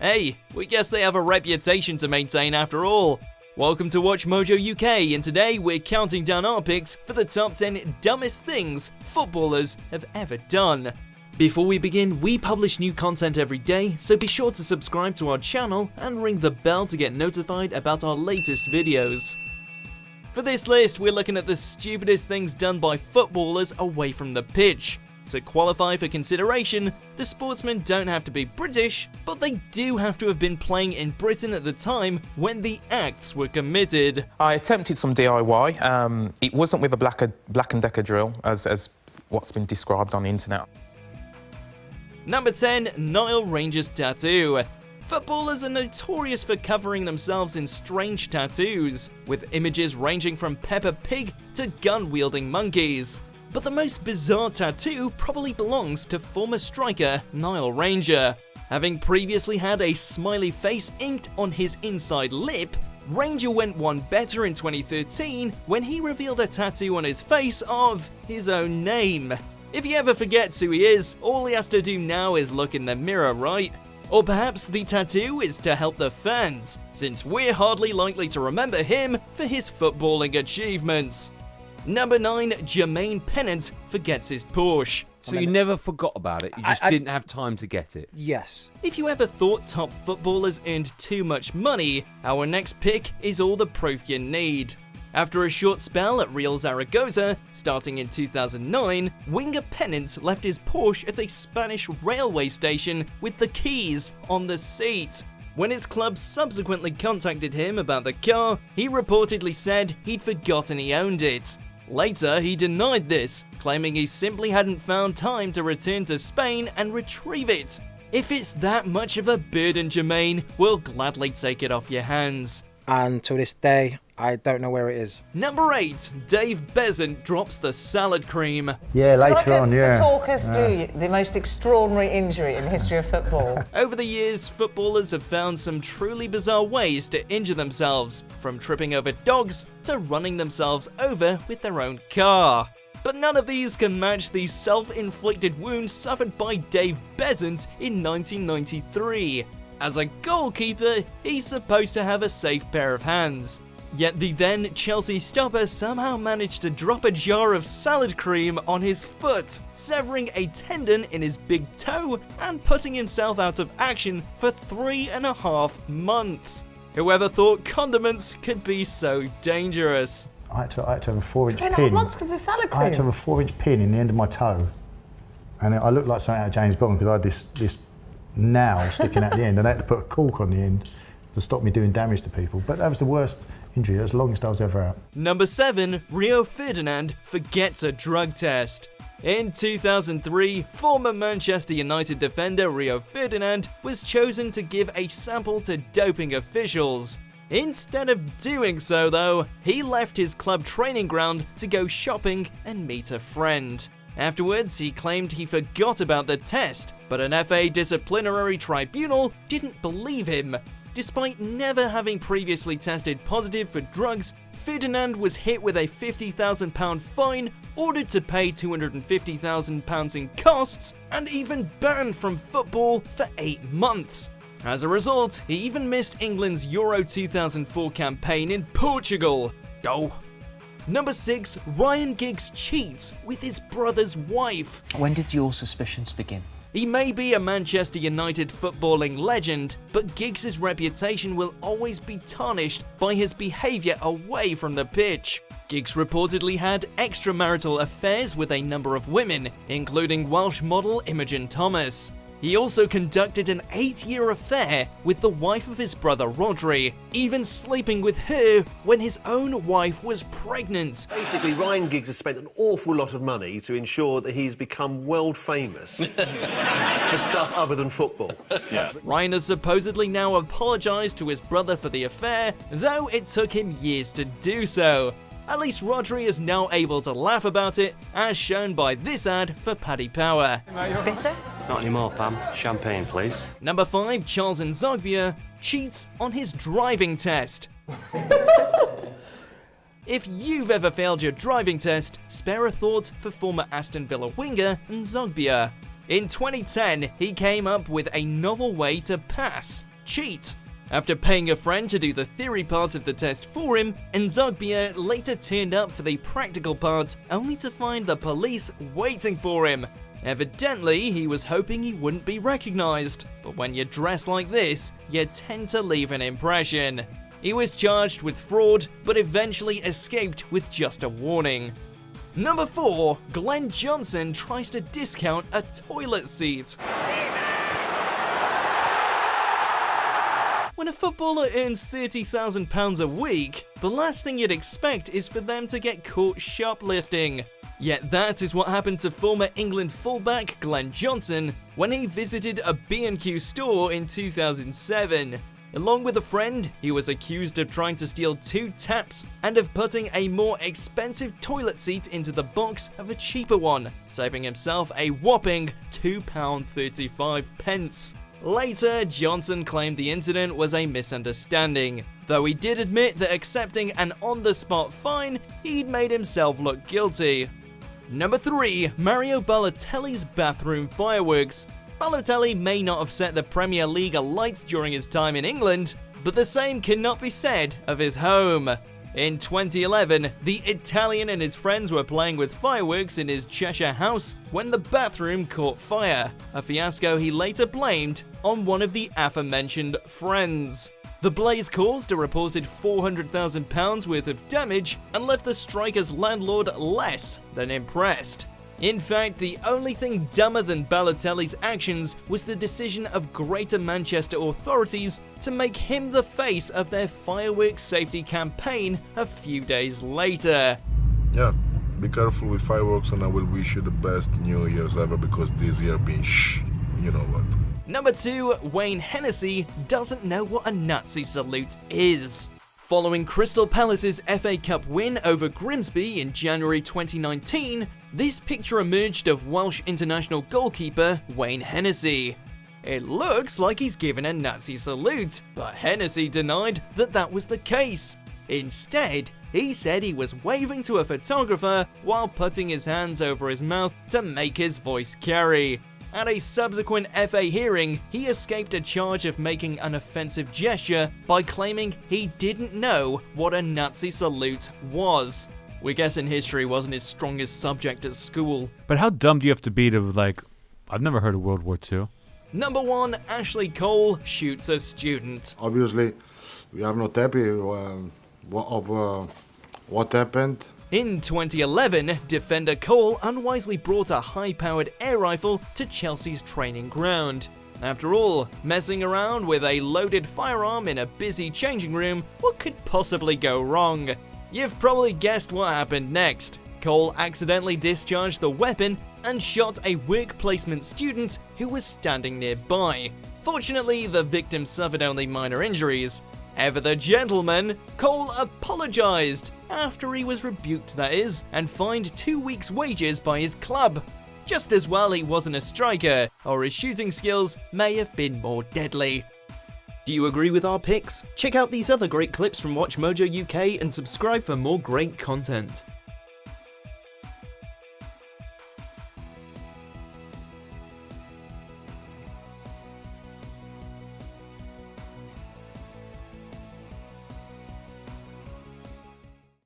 Hey, we guess they have a reputation to maintain after all. Welcome to WatchMojo UK, and today we're counting down our picks for the top 10 dumbest things footballers have ever done. Before we begin, we publish new content every day, so be sure to subscribe to our channel and ring the bell to get notified about our latest videos. For this list, we're looking at the stupidest things done by footballers away from the pitch. To qualify for consideration, the sportsmen don't have to be British, but they do have to have been playing in Britain at the time when the acts were committed. I attempted some DIY. It wasn't with a Black & Decker drill, as what's been described on the internet. Number 10. Nile Ranger's tattoo. Footballers are notorious for covering themselves in strange tattoos, with images ranging from Peppa Pig to gun-wielding monkeys. But the most bizarre tattoo probably belongs to former striker Nile Ranger. Having previously had a smiley face inked on his inside lip, Ranger went one better in 2013 when he revealed a tattoo on his face of his own name. If he ever forgets who he is, all he has to do now is look in the mirror, right? Or perhaps the tattoo is to help the fans, since we're hardly likely to remember him for his footballing achievements. Number 9. Jermaine Pennant forgets his Porsche. So you never forgot about it, you just didn't have time to get it? Yes. If you ever thought top footballers earned too much money, our next pick is all the proof you need. After a short spell at Real Zaragoza, starting in 2009, winger Pennant left his Porsche at a Spanish railway station with the keys on the seat. When his club subsequently contacted him about the car, he reportedly said he'd forgotten he owned it. Later, he denied this, claiming he simply hadn't found time to return to Spain and retrieve it. If it's that much of a burden, Jermaine, we'll gladly take it off your hands. And to this day, I don't know where it is. Number 8. Dave Beasant drops the salad cream. Yeah, later on, yeah. To talk us through the most extraordinary injury in the history of football. Over the years, footballers have found some truly bizarre ways to injure themselves, from tripping over dogs to running themselves over with their own car. But none of these can match the self-inflicted wounds suffered by Dave Beasant in 1993. As a goalkeeper, he's supposed to have a safe pair of hands. Yet the then Chelsea stopper somehow managed to drop a jar of salad cream on his foot, severing a tendon in his big toe and putting himself out of action for 3.5 months. Whoever thought condiments could be so dangerous? I had to have a 4-inch 3.5 pin. months because of salad cream? I had to have a 4-inch pin in the end of my toe. And I looked like something out of James Bond because I had this nail sticking out the end, and I had to put a cork on the end to stop me doing damage to people. But that was the worst injury. That was the longest I was ever out. Number 7. Rio Ferdinand forgets a drug test. In 2003, former Manchester United defender Rio Ferdinand was chosen to give a sample to doping officials. Instead of doing so though, he left his club training ground to go shopping and meet a friend. Afterwards, he claimed he forgot about the test, but an FA disciplinary tribunal didn't believe him. Despite never having previously tested positive for drugs, Ferdinand was hit with a £50,000 fine, ordered to pay £250,000 in costs, and even banned from football for 8 months. As a result, he even missed England's Euro 2004 campaign in Portugal. Oh. Number 6. Ryan Giggs cheats with his brother's wife. When did your suspicions begin? He may be a Manchester United footballing legend, but Giggs' reputation will always be tarnished by his behaviour away from the pitch. Giggs reportedly had extramarital affairs with a number of women, including Welsh model Imogen Thomas. He also conducted an 8-year affair with the wife of his brother Rodri, even sleeping with her when his own wife was pregnant. Basically, Ryan Giggs has spent an awful lot of money to ensure that he's become world famous for stuff other than football. Yeah. Ryan has supposedly now apologised to his brother for the affair, though it took him years to do so. At least Rodri is now able to laugh about it, as shown by this ad for Paddy Power. Bitter? Not anymore, Pam. Champagne, please. Number 5. Charles Nzogbia cheats on his driving test. If you've ever failed your driving test, spare a thought for former Aston Villa winger Nzogbia. In 2010, he came up with a novel way to pass. cheat. After paying a friend to do the theory part of the test for him, Nzogbia later turned up for the practical part, only to find the police waiting for him. Evidently, he was hoping he wouldn't be recognized, but when you dress like this, you tend to leave an impression. He was charged with fraud, but eventually escaped with just a warning. Number 4. Glen Johnson tries to discount a toilet seat. When a footballer earns £30,000 a week, the last thing you'd expect is for them to get caught shoplifting. Yet that is what happened to former England fullback Glen Johnson when he visited a B&Q store in 2007. Along with a friend, he was accused of trying to steal 2 taps and of putting a more expensive toilet seat into the box of a cheaper one, saving himself a whopping £2.35. Later, Johnson claimed the incident was a misunderstanding, though he did admit that accepting an on-the-spot fine, he'd made himself look guilty. Number 3. Mario Balotelli's bathroom fireworks. Balotelli may not have set the Premier League alight during his time in England, but the same cannot be said of his home. In 2011, the Italian and his friends were playing with fireworks in his Cheshire house when the bathroom caught fire, a fiasco he later blamed on one of the aforementioned friends. The blaze caused a reported £400,000 worth of damage and left the striker's landlord less than impressed. In fact, the only thing dumber than Balotelli's actions was the decision of Greater Manchester authorities to make him the face of their fireworks safety campaign a few days later. Yeah, be careful with fireworks, and I will wish you the best New Year's ever, because this year being you know what. Number 2. Wayne Hennessey doesn't know what a Nazi salute is. Following Crystal Palace's FA Cup win over Grimsby in January 2019, this picture emerged of Welsh international goalkeeper Wayne Hennessey. It looks like he's given a Nazi salute, but Hennessey denied that that was the case. Instead, he said he was waving to a photographer while putting his hands over his mouth to make his voice carry. At a subsequent FA hearing, he escaped a charge of making an offensive gesture by claiming he didn't know what a Nazi salute was. We're guessing history wasn't his strongest subject at school. But how dumb do you have to be to, like, I've never heard of World War II. Number 1. Ashley Cole shoots a student. Obviously, we are not happy what happened. In 2011, defender Cole unwisely brought a high-powered air rifle to Chelsea's training ground. After all, messing around with a loaded firearm in a busy changing room, what could possibly go wrong? You've probably guessed what happened next. Cole accidentally discharged the weapon and shot a work placement student who was standing nearby. Fortunately, the victim suffered only minor injuries. Ever the gentleman, Cole apologized, after he was rebuked that is, and fined 2 weeks' wages by his club. Just as well he wasn't a striker, or his shooting skills may have been more deadly. Do you agree with our picks? Check out these other great clips from WatchMojo UK and subscribe for more great content.